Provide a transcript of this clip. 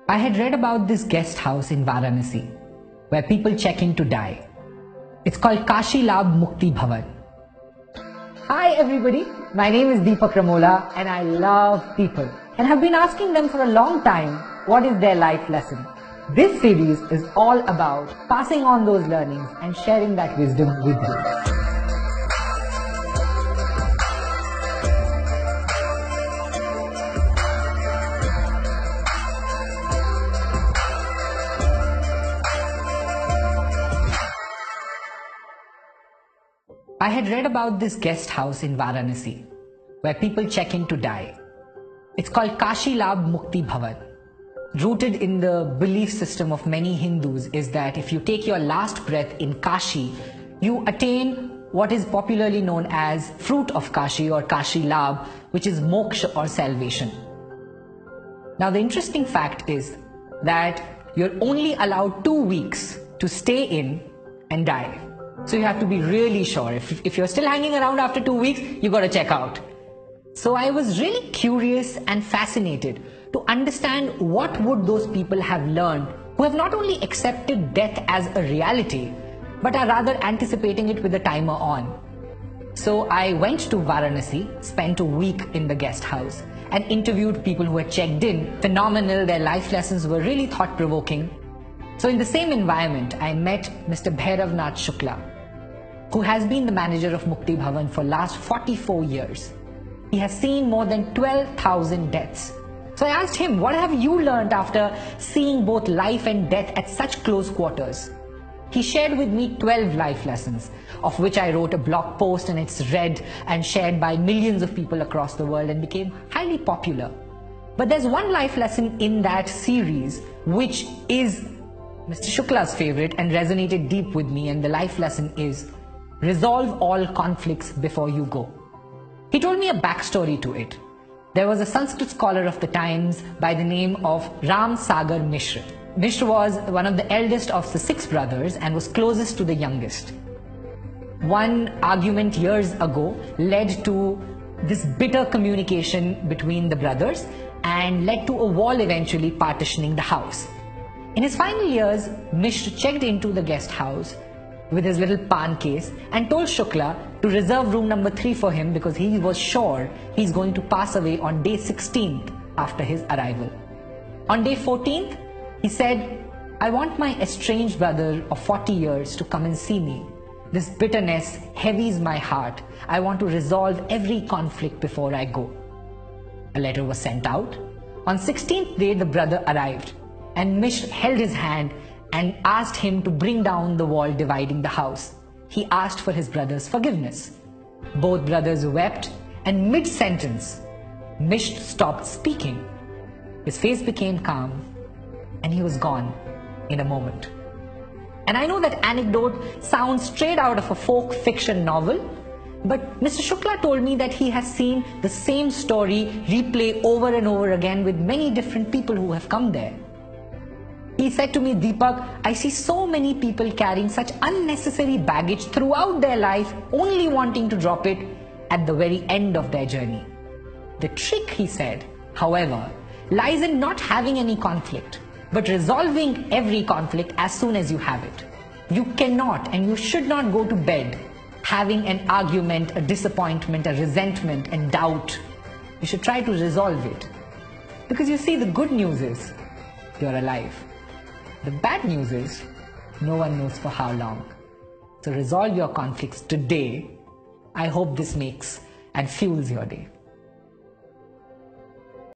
I had read about this guest house in Varanasi where people check in to die. It's called Kashi Labh Mukti Bhavan. Hi everybody, my name is Deepak Ramola and I love people and have been asking them for a long time what is their life lesson. This series is all about passing on those learnings and sharing that wisdom with you. I had read about this guest house in Varanasi where people check in to die. It's called Kashi Labh Mukti Bhavan. Rooted in the belief system of many Hindus is that if you take your last breath in Kashi, you attain what is popularly known as fruit of Kashi or Kashi Labh, which is moksha or salvation. Now the interesting fact is that you're only allowed 2 weeks to stay in and die. So you have to be really sure. If you're still hanging around after 2 weeks, you got to check out. So I was really curious and fascinated to understand what would those people have learned who have not only accepted death as a reality, but are rather anticipating it with the timer on. So I went to Varanasi, spent a week in the guest house and interviewed people who had checked in. Phenomenal, their life lessons were really thought-provoking. So in the same environment, I met Mr. Bhairav Nath Shukla, who has been the manager of Mukti Bhavan for last 44 years. He has seen more than 12,000 deaths. So I asked him, what have you learned after seeing both life and death at such close quarters? He shared with me 12 life lessons, of which I wrote a blog post and it's read and shared by millions of people across the world and became highly popular. But there's one life lesson in that series which is Mr. Shukla's favorite and resonated deep with me, and the life lesson is resolve all conflicts before you go. He told me a backstory to it. There was a Sanskrit scholar of the times by the name of Ram Sagar Mishra. Mishra was one of the eldest of the 6 brothers and was closest to the youngest. One argument years ago led to this bitter communication between the brothers and led to a wall eventually partitioning the house. In his final years, Mishra checked into the guest house with his little pan case and told Shukla to reserve room number 3 for him because he was sure he's going to pass away on day 16th after his arrival. On day 14th, he said, I want my estranged brother of 40 years to come and see me. This bitterness heavies my heart. I want to resolve every conflict before I go. A letter was sent out. On 16th day, the brother arrived and Mishra held his hand and asked him to bring down the wall dividing the house. He asked for his brother's forgiveness. Both brothers wept, and mid-sentence, Mishra stopped speaking. His face became calm and he was gone in a moment. And I know that anecdote sounds straight out of a folk fiction novel, but Mr. Shukla told me that he has seen the same story replay over and over again with many different people who have come there. He said to me, Deepak, I see so many people carrying such unnecessary baggage throughout their life, only wanting to drop it at the very end of their journey. The trick, he said, however, lies in not having any conflict, but resolving every conflict as soon as you have it. You cannot and you should not go to bed having an argument, a disappointment, a resentment and doubt. You should try to resolve it. Because you see, the good news is you're alive. The bad news is, no one knows for how long. So resolve your conflicts today. I hope this makes and fuels your day.